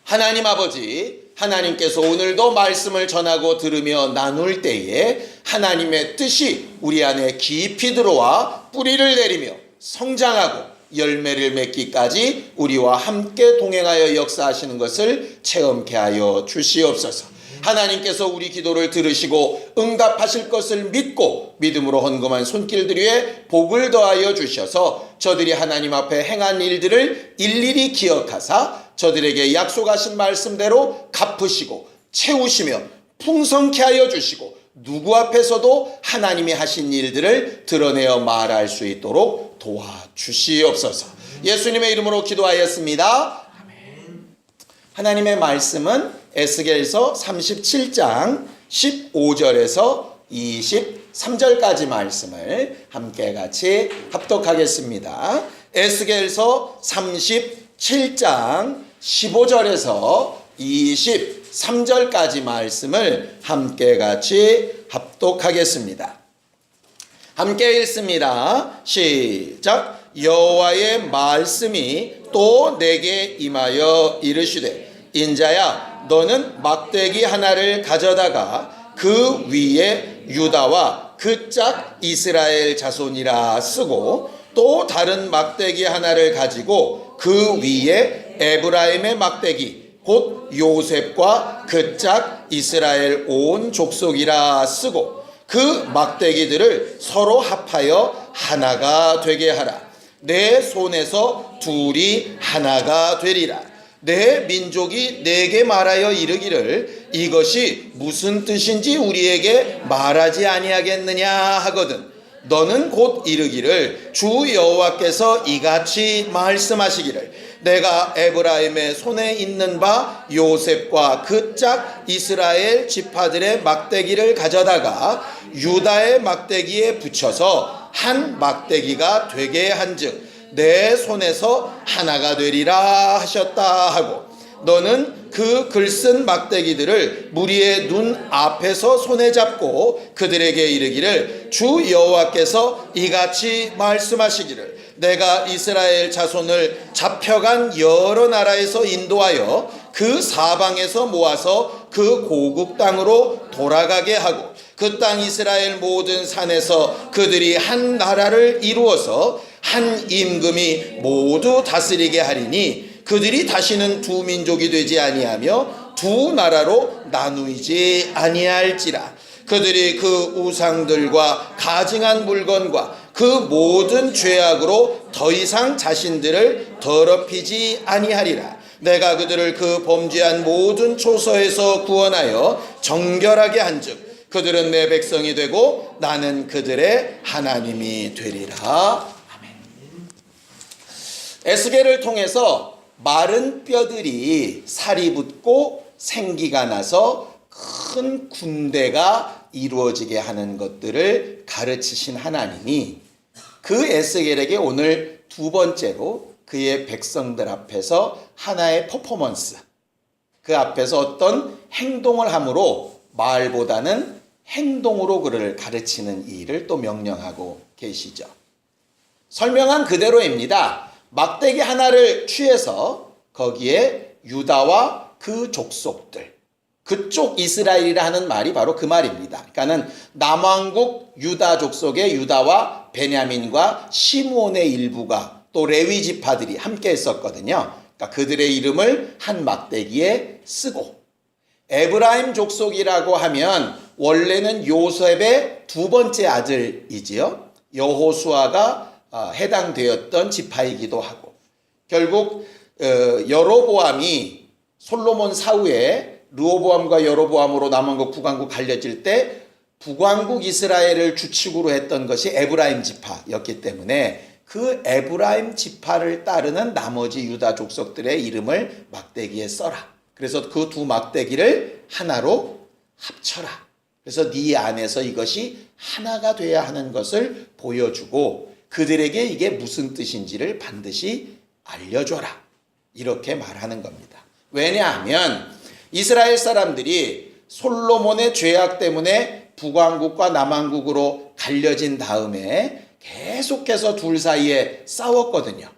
하나님 아버지, 하나님께서 오늘도 말씀을 전하고 들으며 나눌 때에 하나님의 뜻이 우리 안에 깊이 들어와 뿌리를 내리며 성장하고 열매를 맺기까지 우리와 함께 동행하여 역사하시는 것을 체험케 하여 주시옵소서. 하나님께서 우리 기도를 들으시고 응답하실 것을 믿고 믿음으로 헌금한 손길들 위에 복을 더하여 주셔서 저들이 하나님 앞에 행한 일들을 일일이 기억하사 저들에게 약속하신 말씀대로 갚으시고 채우시며 풍성케 하여 주시고 누구 앞에서도 하나님이 하신 일들을 드러내어 말할 수 있도록 도와주시옵소서. 예수님의 이름으로 기도하였습니다. 아멘. 하나님의 말씀은 에스겔서 37장 15절에서 23절까지 말씀을 함께 같이 합독하겠습니다. 에스겔서 37장 15절에서 23절까지 말씀을 함께 같이 합독하겠습니다. 함께 읽습니다. 시작. 여호와의 말씀이 또 내게 임하여 이르시되 인자야 너는 막대기 하나를 가져다가 그 위에 유다와 그 짝 이스라엘 자손이라 쓰고 또 다른 막대기 하나를 가지고 그 위에 에브라임의 막대기 곧 요셉과 그 짝 이스라엘 온 족속이라 쓰고 그 막대기들을 서로 합하여 하나가 되게 하라. 내 손에서 둘이 하나가 되리라. 내 민족이 내게 말하여 이르기를 이것이 무슨 뜻인지 우리에게 말하지 아니하겠느냐 하거든 너는 곧 이르기를 주 여호와께서 이같이 말씀하시기를 내가 에브라임의 손에 있는 바 요셉과 그 짝 이스라엘 지파들의 막대기를 가져다가 유다의 막대기에 붙여서 한 막대기가 되게 한즉 내 손에서 하나가 되리라 하셨다 하고 너는 그 글쓴 막대기들을 무리의 눈 앞에서 손에 잡고 그들에게 이르기를 주 여호와께서 이같이 말씀하시기를 내가 이스라엘 자손을 잡혀간 여러 나라에서 인도하여 그 사방에서 모아서 그 고국 땅으로 돌아가게 하고 그 땅 이스라엘 모든 산에서 그들이 한 나라를 이루어서 한 임금이 모두 다스리게 하리니 그들이 다시는 두 민족이 되지 아니하며 두 나라로 나누이지 아니할지라. 그들이 그 우상들과 가증한 물건과 그 모든 죄악으로 더 이상 자신들을 더럽히지 아니하리라. 내가 그들을 그 범죄한 모든 초서에서 구원하여 정결하게 한즉 그들은 내 백성이 되고 나는 그들의 하나님이 되리라. 아멘. 에스겔을 통해서 마른 뼈들이 살이 붙고 생기가 나서 큰 군대가 이루어지게 하는 것들을 가르치신 하나님이 그 에스겔에게 오늘 두 번째로 그의 백성들 앞에서 하나의 퍼포먼스, 그 앞에서 어떤 행동을 함으로 말보다는 행동으로 그를 가르치는 일을 또 명령하고 계시죠. 설명한 그대로입니다. 막대기 하나를 취해서 거기에 유다와 그 족속들, 그쪽 이스라엘이라 하는 말이 바로 그 말입니다. 그러니까는 남왕국 유다 족속의 유다와 베냐민과 시므온의 일부가 또 레위 지파들이 함께 했었거든요. 그러니까 그들의 이름을 한 막대기에 쓰고 에브라임 족속이라고 하면 원래는 요셉의 두 번째 아들이지요. 여호수아가 해당되었던 지파이기도 하고 결국 여로보암이 솔로몬 사후에 르호보암과 여로보암으로 남왕국 북왕국 갈려질 때 북왕국 이스라엘을 주축으로 했던 것이 에브라임 지파였기 때문에 그 에브라임 지파를 따르는 나머지 유다 족속들의 이름을 막대기에 써라. 그래서 그 두 막대기를 하나로 합쳐라. 그래서 네 안에서 이것이 하나가 돼야 하는 것을 보여주고 그들에게 이게 무슨 뜻인지를 반드시 알려줘라. 이렇게 말하는 겁니다. 왜냐하면 이스라엘 사람들이 솔로몬의 죄악 때문에 북왕국과 남왕국으로 갈려진 다음에 계속해서 둘 사이에 싸웠거든요.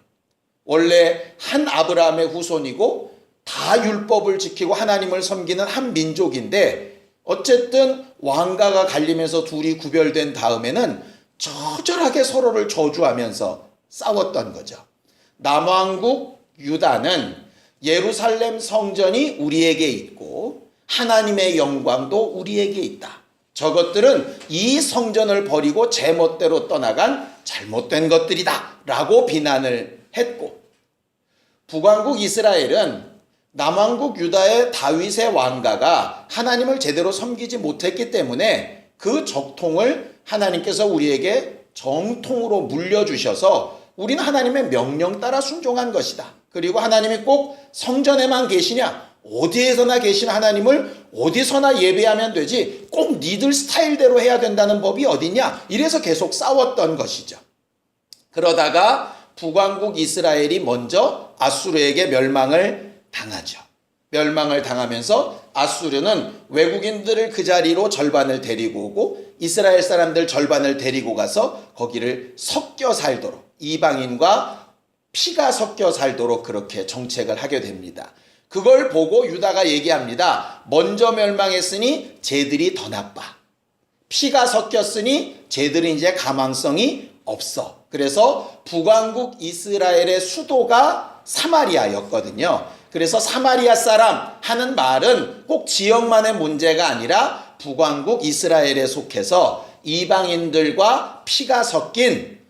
원래 한 아브라함의 후손이고 다 율법을 지키고 하나님을 섬기는 한 민족인데 어쨌든 왕가가 갈리면서 둘이 구별된 다음에는 처절하게 서로를 저주하면서 싸웠던 거죠. 남왕국 유다는 예루살렘 성전이 우리에게 있고 하나님의 영광도 우리에게 있다. 저것들은 이 성전을 버리고 제멋대로 떠나간 잘못된 것들이다 라고 비난을 했고, 북왕국 이스라엘은 남왕국 유다의 다윗의 왕가가 하나님을 제대로 섬기지 못했기 때문에 그 적통을 하나님께서 우리에게 정통으로 물려주셔서 우리는 하나님의 명령 따라 순종한 것이다. 그리고 하나님이 꼭 성전에만 계시냐? 어디에서나 계신 하나님을 어디서나 예배하면 되지 꼭 니들 스타일대로 해야 된다는 법이 어디냐? 이래서 계속 싸웠던 것이죠. 그러다가 북왕국 이스라엘이 먼저 아수르에게 멸망을 당하죠. 멸망을 당하면서 아수르는 외국인들을 그 자리로 절반을 데리고 오고 이스라엘 사람들 절반을 데리고 가서 거기를 섞여 살도록, 이방인과 피가 섞여 살도록 그렇게 정책을 하게 됩니다. 그걸 보고 유다가 얘기합니다. 먼저 멸망했으니 쟤들이 더 나빠. 피가 섞였으니 쟤들은 이제 가망성이 없어. 그래서 북왕국 이스라엘의 수도가 사마리아였거든요. 그래서 사마리아 사람 하는 말은 꼭 지역만의 문제가 아니라 북왕국 이스라엘에 속해서 이방인들과 피가 섞인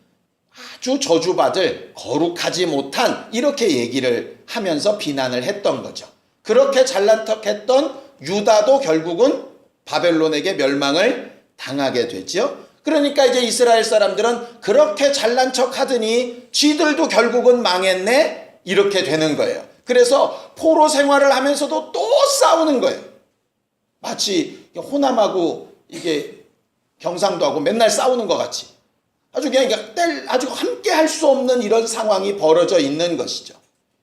아주 저주받을 거룩하지 못한 이렇게 얘기를 하면서 비난을 했던 거죠. 그렇게 잘난 척했던 유다도 결국은 바벨론에게 멸망을 당하게 되죠. 그러니까 이제 이스라엘 사람들은 그렇게 잘난 척 하더니 쥐들도 결국은 망했네 이렇게 되는 거예요. 그래서 포로 생활을 하면서도 또 싸우는 거예요. 마치 호남하고 이게 경상도하고 맨날 싸우는 것 같이 아주 그냥 아주 함께 할 수 없는 이런 상황이 벌어져 있는 것이죠.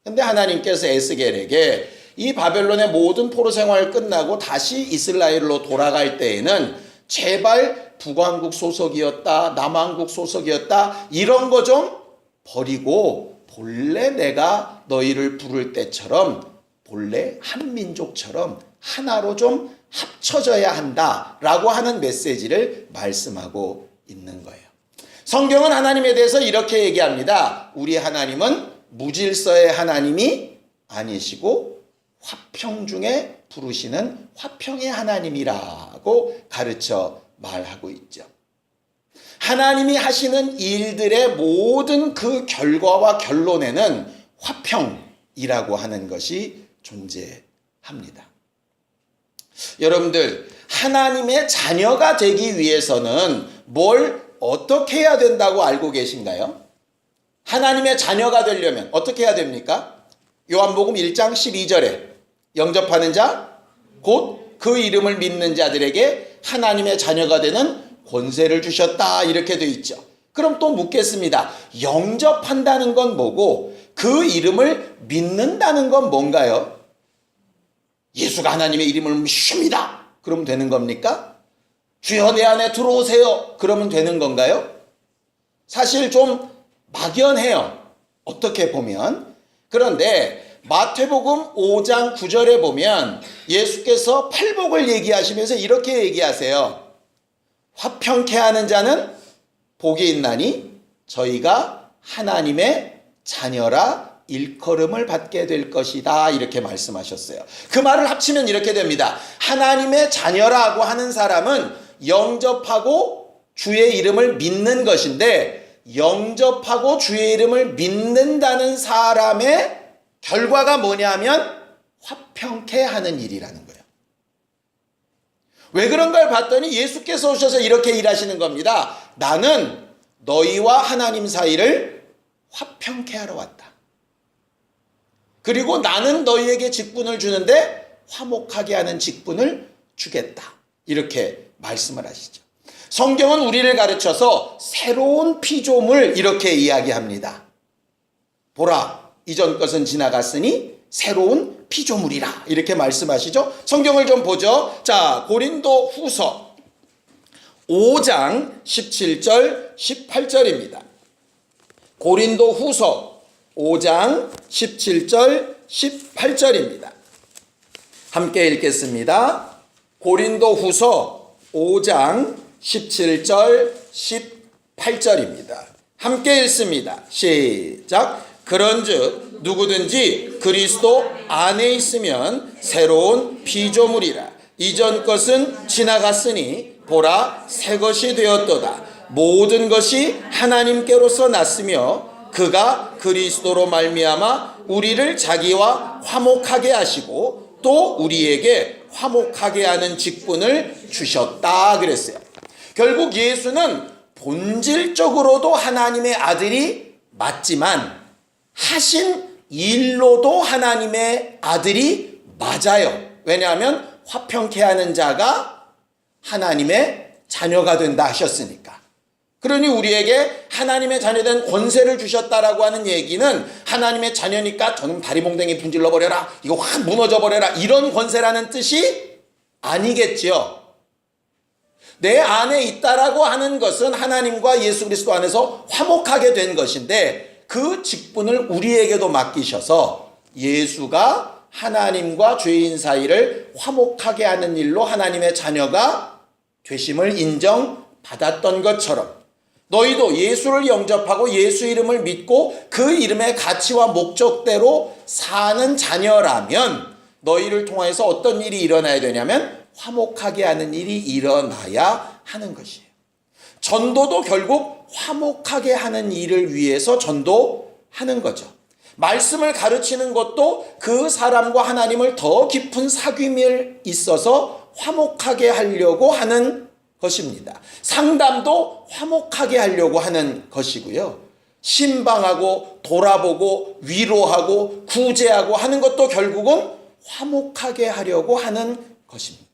근데 하나님께서 에스겔에게 이 바벨론의 모든 포로 생활 끝나고 다시 이스라엘로 돌아갈 때에는 제발 북왕국 소속이었다, 남왕국 소속이었다 이런 거 좀 버리고 본래 내가 너희를 부를 때처럼 본래 한 민족처럼 하나로 좀 합쳐져야 한다라고 하는 메시지를 말씀하고 있는 거예요. 성경은 하나님에 대해서 이렇게 얘기합니다. 우리 하나님은 무질서의 하나님이 아니시고 화평 중에 부르시는 화평의 하나님이라고 가르쳐 말하고 있죠. 하나님이 하시는 일들의 모든 그 결과와 결론에는 화평이라고 하는 것이 존재합니다. 여러분들, 하나님의 자녀가 되기 위해서는 뭘 어떻게 해야 된다고 알고 계신가요? 하나님의 자녀가 되려면 어떻게 해야 됩니까? 요한복음 1장 12절에 영접하는 자, 곧 그 이름을 믿는 자들에게 하나님의 자녀가 되는 권세를 주셨다 이렇게 되어 있죠. 그럼 또 묻겠습니다. 영접한다는 건 뭐고 그 이름을 믿는다는 건 뭔가요? 예수가 하나님의 이름을 믿습니다. 그러면 되는 겁니까? 주여 내 안에 들어오세요. 그러면 되는 건가요? 사실 좀 막연해요. 어떻게 보면. 그런데 마태복음 5장 9절에 보면 예수께서 팔복을 얘기하시면서 이렇게 얘기하세요. 화평케 하는 자는 복이 있나니 저희가 하나님의 자녀라 일컬음을 받게 될 것이다 이렇게 말씀하셨어요. 그 말을 합치면 이렇게 됩니다. 하나님의 자녀라고 하는 사람은 영접하고 주의 이름을 믿는 것인데 영접하고 주의 이름을 믿는다는 사람의 결과가 뭐냐면 화평케 하는 일이라는 거예요. 왜 그런가를 봤더니 예수께서 오셔서 이렇게 일하시는 겁니다. 나는 너희와 하나님 사이를 화평케 하러 왔다. 그리고 나는 너희에게 직분을 주는데 화목하게 하는 직분을 주겠다. 이렇게 말씀을 하시죠. 성경은 우리를 가르쳐서 새로운 피조물 이렇게 이야기합니다. 보라, 이전 것은 지나갔으니 새로운 피조물이라 이렇게 말씀하시죠. 성경을 좀 보죠. 자, 고린도 후서 5장 17절 18절입니다. 고린도 후서 5장 17절 18절입니다. 함께 읽겠습니다. 고린도후서 5장 17절 18절입니다. 함께 읽습니다. 시작. 그런즉 누구든지 그리스도 안에 있으면 새로운 피조물이라. 이전 것은 지나갔으니 보라 새 것이 되었도다. 모든 것이 하나님께로서 났으며 그가 그리스도로 말미암아 우리를 자기와 화목하게 하시고 또 우리에게 화목하게 하는 직분을 주셨다 그랬어요. 결국 예수는 본질적으로도 하나님의 아들이 맞지만 하신 일로도 하나님의 아들이 맞아요. 왜냐하면 화평케 하는 자가 하나님의 자녀가 된다 하셨으니까. 그러니 우리에게 하나님의 자녀된 권세를 주셨다라고 하는 얘기는 하나님의 자녀니까 저는 다리몽댕이 분질러 버려라, 이거 확 무너져 버려라, 이런 권세라는 뜻이 아니겠지요. 내 안에 있다라고 하는 것은 하나님과 예수 그리스도 안에서 화목하게 된 것인데 그 직분을 우리에게도 맡기셔서 예수가 하나님과 죄인 사이를 화목하게 하는 일로 하나님의 자녀가 되심을 인정받았던 것처럼 너희도 예수를 영접하고 예수 이름을 믿고 그 이름의 가치와 목적대로 사는 자녀라면 너희를 통해서 어떤 일이 일어나야 되냐면 화목하게 하는 일이 일어나야 하는 것이에요. 전도도 결국 화목하게 하는 일을 위해서 전도하는 거죠. 말씀을 가르치는 것도 그 사람과 하나님을 더 깊은 사귐이 있어서 화목하게 하려고 하는 것입니다. 상담도 화목하게 하려고 하는 것이고요. 신방하고 돌아보고 위로하고 구제하고 하는 것도 결국은 화목하게 하려고 하는 것입니다.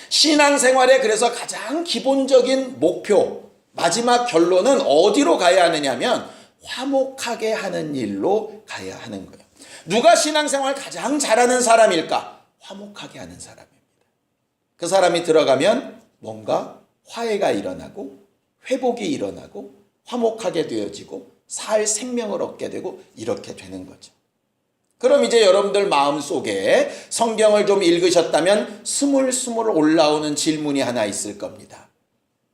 신앙생활의 그래서 가장 기본적인 목표, 마지막 결론은 어디로 가야 하느냐면 화목하게 하는 일로 가야 하는 거예요. 누가 신앙생활 가장 잘하는 사람일까? 화목하게 하는 사람입니다. 그 사람이 들어가면 뭔가 화해가 일어나고 회복이 일어나고 화목하게 되어지고 살 생명을 얻게 되고 이렇게 되는 거죠. 그럼 이제 여러분들 마음속에 성경을 좀 읽으셨다면 스물스물 올라오는 질문이 하나 있을 겁니다.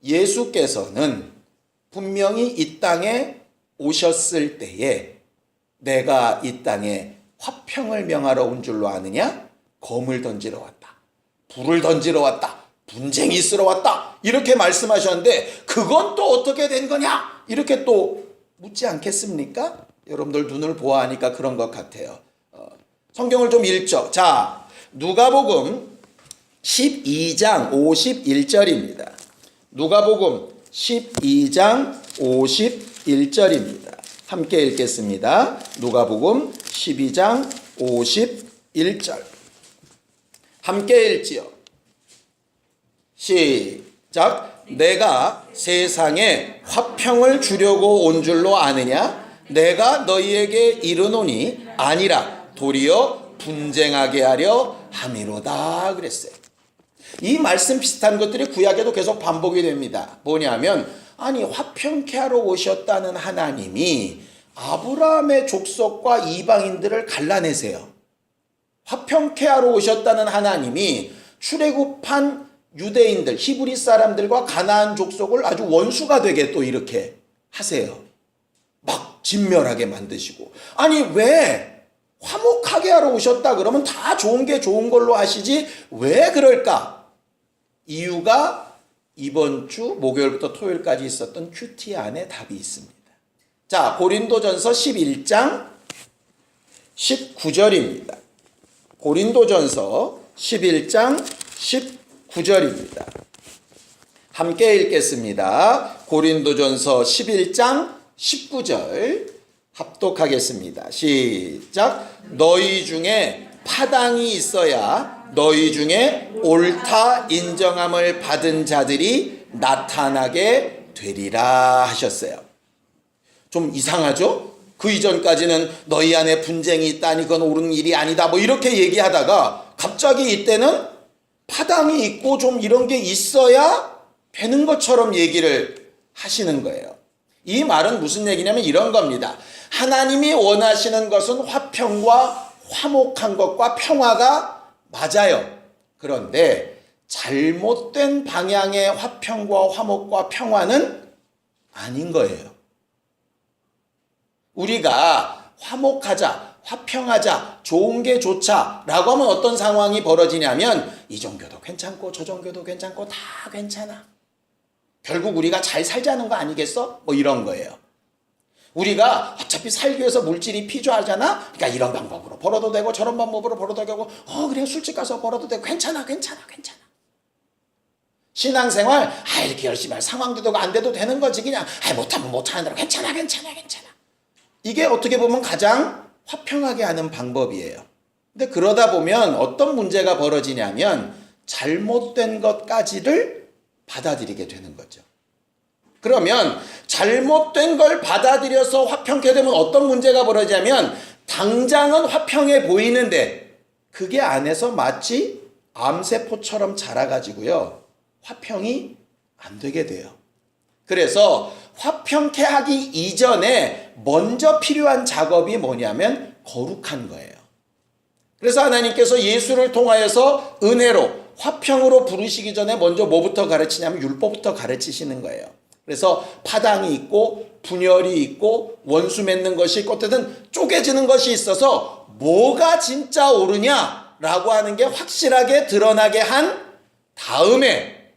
예수께서는 분명히 이 땅에 오셨을 때에 내가 이 땅에 화평을 명하러 온 줄로 아느냐? 검을 던지러 왔다, 불을 던지러 왔다, 분쟁이 있으러 왔다, 이렇게 말씀하셨는데 그건 또 어떻게 된 거냐? 이렇게 또 묻지 않겠습니까? 여러분들 눈을 보아하니까 그런 것 같아요. 성경을 좀 읽죠. 자, 누가복음 12장 51절입니다. 누가복음 12장 51절입니다. 함께 읽겠습니다. 누가복음 12장 51절. 함께 읽지요. 시작. 내가 세상에 화평을 주려고 온 줄로 아느냐? 내가 너희에게 이르노니 아니라 도리어 분쟁하게 하려 함이로다 그랬어요. 이 말씀 비슷한 것들이 구약에도 계속 반복이 됩니다. 뭐냐면 아니 화평케 하러 오셨다는 하나님이 아브라함의 족속과 이방인들을 갈라내세요. 화평케 하러 오셨다는 하나님이 출애굽한 유대인들, 히브리 사람들과 가나안 족속을 아주 원수가 되게 또 이렇게 하세요. 막 진멸하게 만드시고. 아니 왜 화목하게 하러 오셨다 그러면 다 좋은 게 좋은 걸로 하시지 왜 그럴까? 이유가 이번 주 목요일부터 토요일까지 있었던 큐티 안에 답이 있습니다. 자, 고린도전서 11장 19절입니다. 고린도전서 11장 19절입니다. 함께 읽겠습니다. 고린도전서 11장 19절 합독하겠습니다. 시작. 너희 중에 파당이 있어야 너희 중에 옳다 인정함을 받은 자들이 나타나게 되리라 하셨어요. 좀 이상하죠? 그 이전까지는 너희 안에 분쟁이 있다니 그건 옳은 일이 아니다 뭐 이렇게 얘기하다가 갑자기 이때는 파당이 있고 좀 이런 게 있어야 되는 것처럼 얘기를 하시는 거예요. 이 말은 무슨 얘기냐면 이런 겁니다. 하나님이 원하시는 것은 화평과 화목한 것과 평화가 맞아요. 그런데 잘못된 방향의 화평과 화목과 평화는 아닌 거예요. 우리가 화목하자, 화평하자, 좋은 게 좋자 라고 하면 어떤 상황이 벌어지냐면 이 종교도 괜찮고 저 종교도 괜찮고 다 괜찮아. 결국 우리가 잘 살자는 거 아니겠어? 뭐 이런 거예요. 우리가 어차피 살기 위해서 물질이 필요하잖아. 그러니까 이런 방법으로 벌어도 되고 저런 방법으로 벌어도 되고 그래 술집 가서 벌어도 되고 괜찮아. 신앙생활 이렇게 열심히 할 상황도 되고 안 돼도 되는 거지. 그냥 못하면 못하는 대로 괜찮아. 이게 어떻게 보면 가장 화평하게 하는 방법이에요. 근데 그러다 보면 어떤 문제가 벌어지냐면 잘못된 것까지를 받아들이게 되는 거죠. 그러면 잘못된 걸 받아들여서 화평케 되면 어떤 문제가 벌어지냐면 당장은 화평해 보이는데 그게 안에서 마치 암세포처럼 자라가지고요. 화평이 안 되게 돼요. 그래서 화평케 하기 이전에 먼저 필요한 작업이 뭐냐면 거룩한 거예요. 그래서 하나님께서 예수를 통하여서 은혜로 화평으로 부르시기 전에 먼저 뭐부터 가르치냐면 율법부터 가르치시는 거예요. 그래서 파당이 있고 분열이 있고 원수 맺는 것이 있고 어쨌든 쪼개지는 것이 있어서 뭐가 진짜 옳으냐라고 하는 게 확실하게 드러나게 한 다음에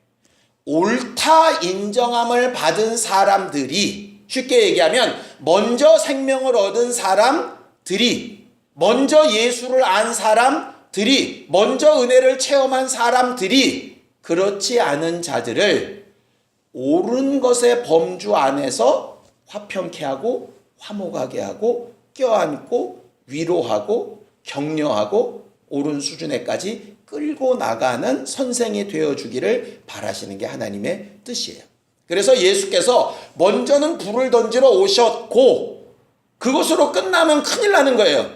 옳다 인정함을 받은 사람들이 쉽게 얘기하면 먼저 생명을 얻은 사람들이 먼저 예수를 안 사람들이 먼저 은혜를 체험한 사람들이 그렇지 않은 자들을 옳은 것의 범주 안에서 화평케 하고 화목하게 하고 껴안고 위로하고 격려하고 옳은 수준에까지 끌고 나가는 선생이 되어주기를 바라시는 게 하나님의 뜻이에요. 그래서 예수께서 먼저는 불을 던지러 오셨고 그것으로 끝나면 큰일 나는 거예요.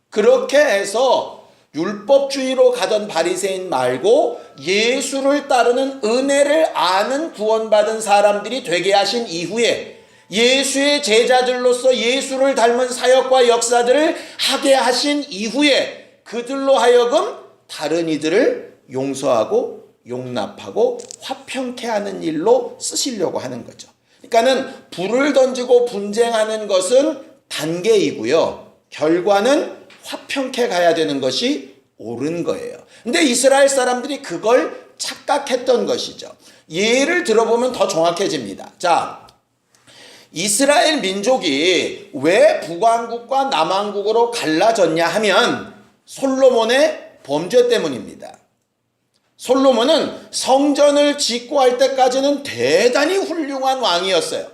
그렇게 해서 율법주의로 가던 바리새인 말고 예수를 따르는 은혜를 아는 구원받은 사람들이 되게 하신 이후에 예수의 제자들로서 예수를 닮은 사역과 역사들을 하게 하신 이후에 그들로 하여금 다른 이들을 용서하고 용납하고 화평케 하는 일로 쓰시려고 하는 거죠. 그러니까는 불을 던지고 분쟁하는 것은 단계이고요. 결과는 화평케 가야 되는 것이 옳은 거예요. 근데 이스라엘 사람들이 그걸 착각했던 것이죠. 예를 들어보면 더 정확해집니다. 자, 이스라엘 민족이 왜 북왕국과 남왕국으로 갈라졌냐 하면 솔로몬의 범죄 때문입니다. 솔로몬은 성전을 짓고 할 때까지는 대단히 훌륭한 왕이었어요.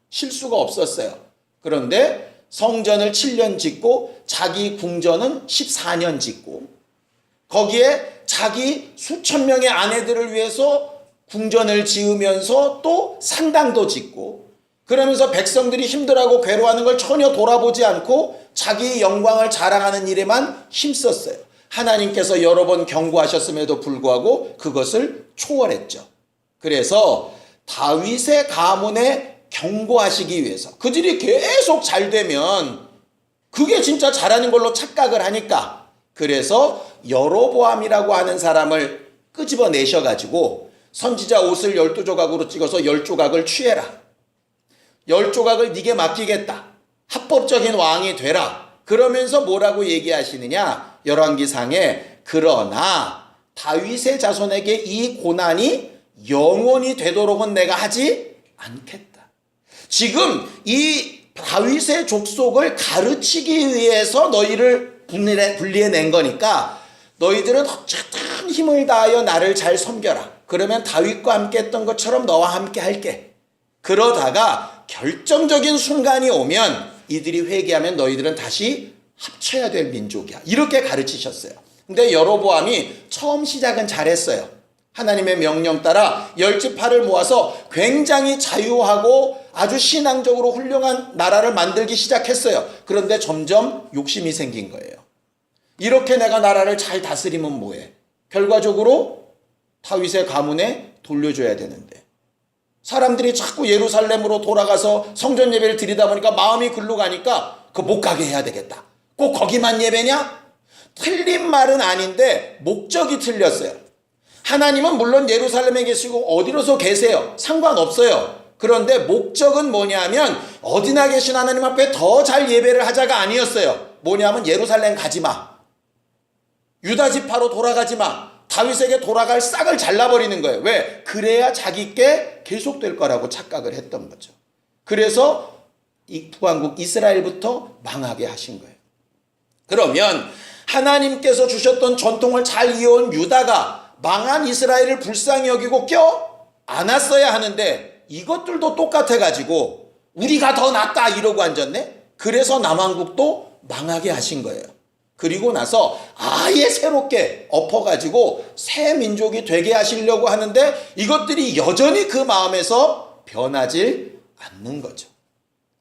실수가 없었어요. 그런데 성전을 7년 짓고 자기 궁전은 14년 짓고 거기에 자기 수천 명의 아내들을 위해서 궁전을 지으면서 또 산당도 짓고 그러면서 백성들이 힘들어하고 괴로워하는 걸 전혀 돌아보지 않고 자기 영광을 자랑하는 일에만 힘썼어요. 하나님께서 여러 번 경고하셨음에도 불구하고 그것을 초월했죠. 그래서 다윗의 가문에 경고하시기 위해서 그들이 계속 잘 되면 그게 진짜 잘하는 걸로 착각을 하니까 그래서 여로보암이라고 하는 사람을 끄집어내셔가지고 선지자 옷을 12조각으로 찍어서 10조각을 취해라. 10조각을 네게 맡기겠다. 합법적인 왕이 되라. 그러면서 뭐라고 얘기하시느냐? 열왕기상에 그러나 다윗의 자손에게 이 고난이 영원히 되도록은 내가 하지 않겠다. 지금 이 다윗의 족속을 가르치기 위해서 너희를 분리해낸 거니까 너희들은 어쨌든 힘을 다하여 나를 잘 섬겨라. 그러면 다윗과 함께 했던 것처럼 너와 함께 할게. 그러다가 결정적인 순간이 오면 이들이 회개하면 너희들은 다시 합쳐야 될 민족이야. 이렇게 가르치셨어요. 근데 여로보암이 처음 시작은 잘했어요. 하나님의 명령 따라 10지파를 모아서 굉장히 자유하고 아주 신앙적으로 훌륭한 나라를 만들기 시작했어요. 그런데 점점 욕심이 생긴 거예요. 이렇게 내가 나라를 잘 다스리면 뭐해? 결과적으로 다윗의 가문에 돌려줘야 되는데 사람들이 자꾸 예루살렘으로 돌아가서 성전 예배를 드리다 보니까 마음이 글로 가니까 그 못 가게 해야 되겠다. 꼭 거기만 예배냐? 틀린 말은 아닌데 목적이 틀렸어요. 하나님은 물론 예루살렘에 계시고 어디로서 계세요. 상관없어요. 그런데 목적은 뭐냐면 어디나 계신 하나님 앞에 더 잘 예배를 하자가 아니었어요. 뭐냐면 예루살렘 가지 마. 유다 지파로 돌아가지 마. 다윗에게 돌아갈 싹을 잘라버리는 거예요. 왜? 그래야 자기께 계속될 거라고 착각을 했던 거죠. 그래서 이 북왕국 이스라엘부터 망하게 하신 거예요. 그러면 하나님께서 주셨던 전통을 잘 이어온 유다가 망한 이스라엘을 불쌍히 여기고 껴안았어야 하는데 이것들도 똑같아가지고 우리가 더 낫다 이러고 앉았네. 그래서 남왕국도 망하게 하신 거예요. 그리고 나서 아예 새롭게 엎어가지고 새 민족이 되게 하시려고 하는데 이것들이 여전히 그 마음에서 변하질 않는 거죠.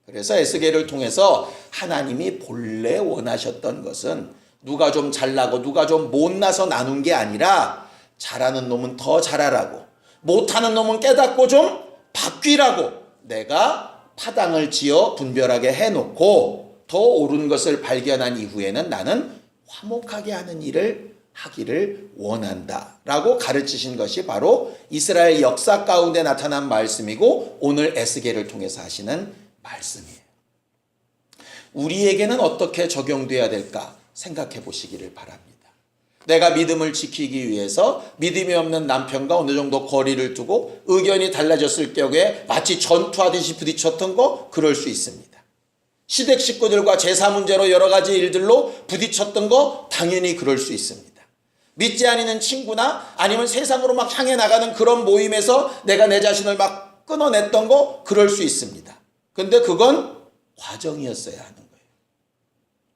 그래서 에스겔을 통해서 하나님이 본래 원하셨던 것은 누가 좀 잘나고 누가 좀 못나서 나눈 게 아니라 잘하는 놈은 더 잘하라고, 못하는 놈은 깨닫고 좀 바뀌라고 내가 파당을 지어 분별하게 해놓고 더 옳은 것을 발견한 이후에는 나는 화목하게 하는 일을 하기를 원한다 라고 가르치신 것이 바로 이스라엘 역사 가운데 나타난 말씀이고 오늘 에스겔을 통해서 하시는 말씀이에요. 우리에게는 어떻게 적용돼야 될까 생각해 보시기를 바랍니다. 내가 믿음을 지키기 위해서 믿음이 없는 남편과 어느 정도 거리를 두고 의견이 달라졌을 경우에 마치 전투하듯이 부딪혔던 거 그럴 수 있습니다. 시댁 식구들과 제사 문제로 여러 가지 일들로 부딪혔던 거 당연히 그럴 수 있습니다. 믿지 않는 친구나 아니면 세상으로 막 향해 나가는 그런 모임에서 내가 내 자신을 막 끊어냈던 거 그럴 수 있습니다. 근데 그건 과정이었어야 하는 거예요.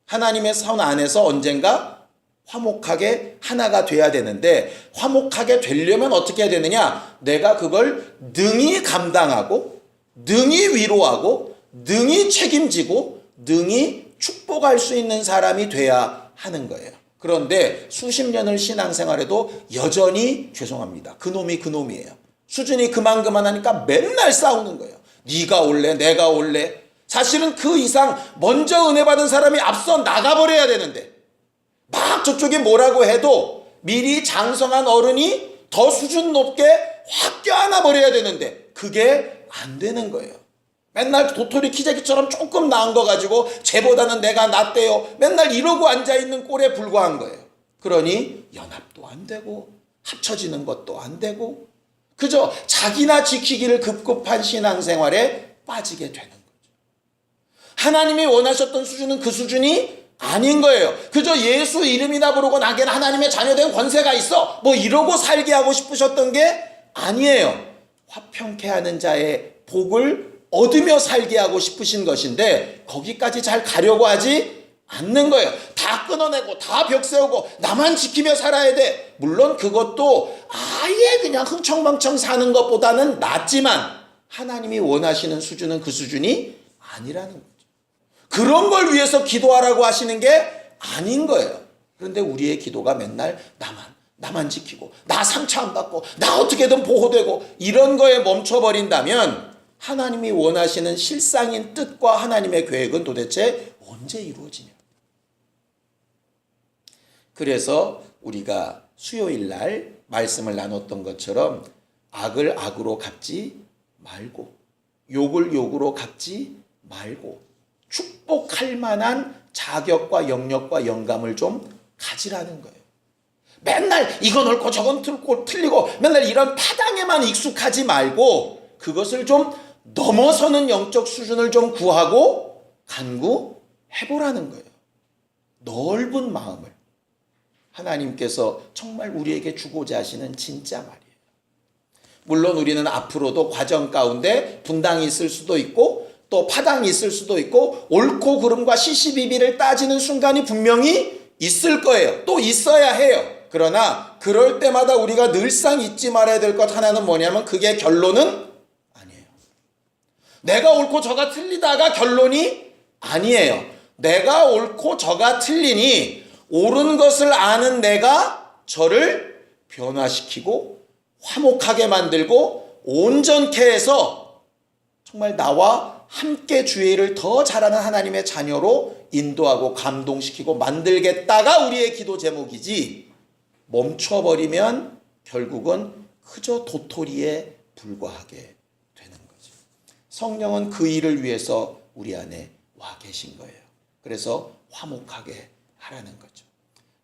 하나님의 선 안에서 언젠가 화목하게 하나가 돼야 되는데 화목하게 되려면 어떻게 해야 되느냐? 내가 그걸 능히 감당하고 능히 위로하고 능히 책임지고 능히 축복할 수 있는 사람이 돼야 하는 거예요. 그런데 수십 년을 신앙생활해도 여전히 죄송합니다. 그놈이 그놈이에요. 수준이 그만하니까 맨날 싸우는 거예요. 네가 올래 내가 올래. 사실은 그 이상 먼저 은혜 받은 사람이 앞서 나가버려야 되는데 막 저쪽이 뭐라고 해도 미리 장성한 어른이 더 수준 높게 확 껴안아 버려야 되는데 그게 안 되는 거예요. 맨날 도토리 키재기처럼 조금 나은 거 가지고 쟤보다는 내가 낫대요. 맨날 이러고 앉아있는 꼴에 불과한 거예요. 그러니 연합도 안 되고 합쳐지는 것도 안 되고 그저 자기나 지키기를 급급한 신앙생활에 빠지게 되는 거죠. 하나님이 원하셨던 수준은 그 수준이 아닌 거예요. 그저 예수 이름이나 부르고 나에게는 하나님의 자녀된 권세가 있어 뭐 이러고 살게 하고 싶으셨던 게 아니에요. 화평케 하는 자의 복을 얻으며 살게 하고 싶으신 것인데 거기까지 잘 가려고 하지 않는 거예요. 다 끊어내고 다 벽 세우고 나만 지키며 살아야 돼. 물론 그것도 아예 그냥 흥청망청 사는 것보다는 낫지만 하나님이 원하시는 수준은 그 수준이 아니라는 거죠. 그런 걸 위해서 기도하라고 하시는 게 아닌 거예요. 그런데 우리의 기도가 맨날 나만 지키고 나 상처 안 받고 나 어떻게든 보호되고 이런 거에 멈춰버린다면 하나님이 원하시는 실상인 뜻과 하나님의 계획은 도대체 언제 이루어지냐. 그래서 우리가 수요일 날 말씀을 나눴던 것처럼 악을 악으로 갚지 말고 욕을 욕으로 갚지 말고 축복할 만한 자격과 영역과 영감을 좀 가지라는 거예요. 맨날 이건 옳고 저건 틀리고 맨날 이런 파당에만 익숙하지 말고 그것을 좀 넘어서는 영적 수준을 좀 구하고 간구해보라는 거예요. 넓은 마음을 하나님께서 정말 우리에게 주고자 하시는 진짜 말이에요. 물론 우리는 앞으로도 과정 가운데 분당이 있을 수도 있고 또 파당이 있을 수도 있고 옳고 그름과 시시비비를 따지는 순간이 분명히 있을 거예요. 또 있어야 해요. 그러나 그럴 때마다 우리가 늘상 잊지 말아야 될 것 하나는 뭐냐면 그게 결론은 아니에요. 내가 옳고 저가 틀리다가 결론이 아니에요. 내가 옳고 저가 틀리니 옳은 것을 아는 내가 저를 변화시키고 화목하게 만들고 온전케 해서 정말 나와 함께 주의 일을 더 잘하는 하나님의 자녀로 인도하고 감동시키고 만들겠다가 우리의 기도 제목이지, 멈춰버리면 결국은 그저 도토리에 불과하게 되는 거죠. 성령은 그 일을 위해서 우리 안에 와 계신 거예요. 그래서 화목하게 하라는 거죠.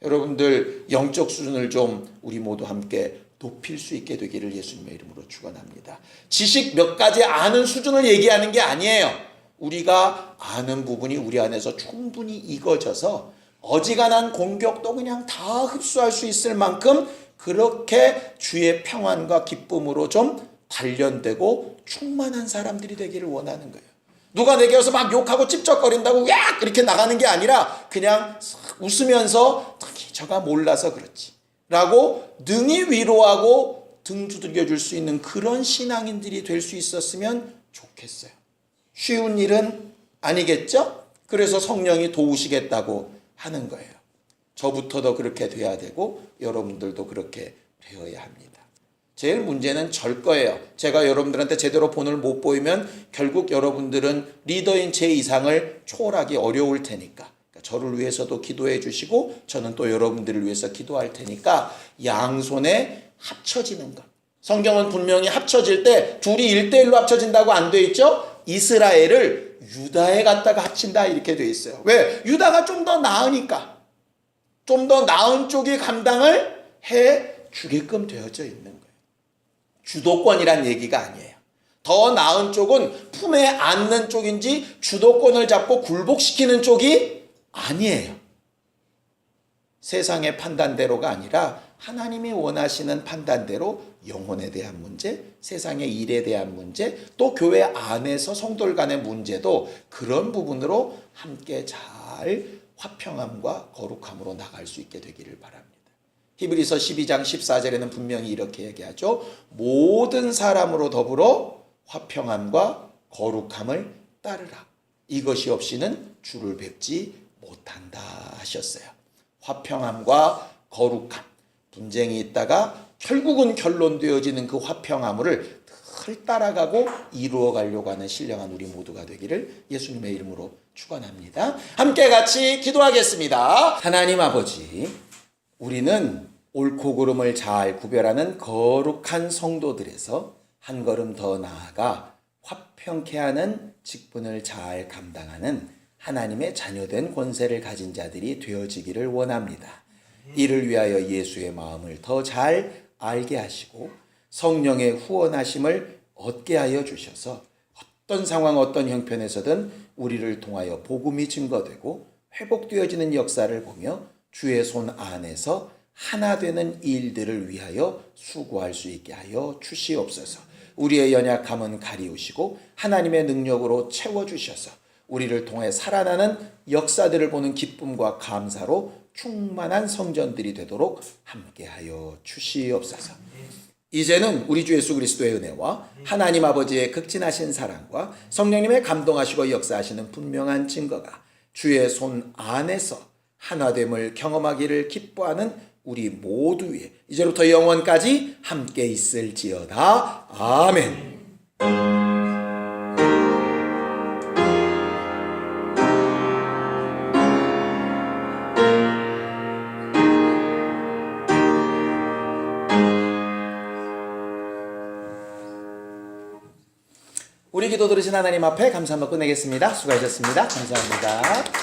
여러분들 영적 수준을 좀 우리 모두 함께 높일 수 있게 되기를 예수님의 이름으로 축원합니다. 지식 몇 가지 아는 수준을 얘기하는 게 아니에요. 우리가 아는 부분이 우리 안에서 충분히 익어져서 어지간한 공격도 그냥 다 흡수할 수 있을 만큼 그렇게 주의 평안과 기쁨으로 좀 단련되고 충만한 사람들이 되기를 원하는 거예요. 누가 내게 와서 막 욕하고 찝쩍거린다고 야 그렇게 나가는 게 아니라 그냥 웃으면서 저가 몰라서 그렇지 라고 능히 위로하고 등 두들겨 줄 수 있는 그런 신앙인들이 될 수 있었으면 좋겠어요. 쉬운 일은 아니겠죠? 그래서 성령이 도우시겠다고 하는 거예요. 저부터도 그렇게 돼야 되고 여러분들도 그렇게 되어야 합니다. 제일 문제는 절 거예요. 제가 여러분들한테 제대로 본을 못 보이면 결국 여러분들은 리더인 제 이상을 초월하기 어려울 테니까, 저를 위해서도 기도해 주시고 저는 또 여러분들을 위해서 기도할 테니까 양손에 합쳐지는 것. 성경은 분명히 합쳐질 때 둘이 1대1로 합쳐진다고 안 돼 있죠? 이스라엘을 유다에 갖다가 합친다 이렇게 돼 있어요. 왜? 유다가 좀 더 나으니까. 좀 더 나은 쪽이 감당을 해 주게끔 되어져 있는 거예요. 주도권이란 얘기가 아니에요. 더 나은 쪽은 품에 안는 쪽인지 주도권을 잡고 굴복시키는 쪽이 아니에요. 세상의 판단대로가 아니라 하나님이 원하시는 판단대로 영혼에 대한 문제, 세상의 일에 대한 문제, 또 교회 안에서 성도들 간의 문제도 그런 부분으로 함께 잘 화평함과 거룩함으로 나갈 수 있게 되기를 바랍니다. 히브리서 12장 14절에는 분명히 이렇게 얘기하죠. 모든 사람으로 더불어 화평함과 거룩함을 따르라. 이것이 없이는 주를 뵙지 못한다 하셨어요. 화평함과 거룩함, 분쟁이 있다가 결국은 결론되어지는 그 화평함을 늘 따라가고 이루어가려고 하는 신령한 우리 모두가 되기를 예수님의 이름으로 축원합니다. 함께 같이 기도하겠습니다. 하나님 아버지, 우리는 옳고 그름을 잘 구별하는 거룩한 성도들에서 한 걸음 더 나아가 화평케 하는 직분을 잘 감당하는 하나님의 자녀된 권세를 가진 자들이 되어지기를 원합니다. 이를 위하여 예수의 마음을 더 잘 알게 하시고 성령의 후원하심을 얻게 하여 주셔서 어떤 상황 어떤 형편에서든 우리를 통하여 복음이 증거되고 회복되어지는 역사를 보며 주의 손 안에서 하나 되는 일들을 위하여 수고할 수 있게 하여 주시옵소서. 우리의 연약함은 가리우시고 하나님의 능력으로 채워주셔서 우리를 통해 살아나는 역사들을 보는 기쁨과 감사로 충만한 성전들이 되도록 함께하여 주시옵소서. 이제는 우리 주 예수 그리스도의 은혜와 하나님 아버지의 극진하신 사랑과 성령님의 감동하시고 역사하시는 분명한 증거가 주의 손 안에서 하나됨을 경험하기를 기뻐하는 우리 모두 위에 이제부터 영원까지 함께 있을지어다. 아멘. 우리 기도 들으신 하나님 앞에 감사 한번 끝내겠습니다. 수고하셨습니다. 감사합니다.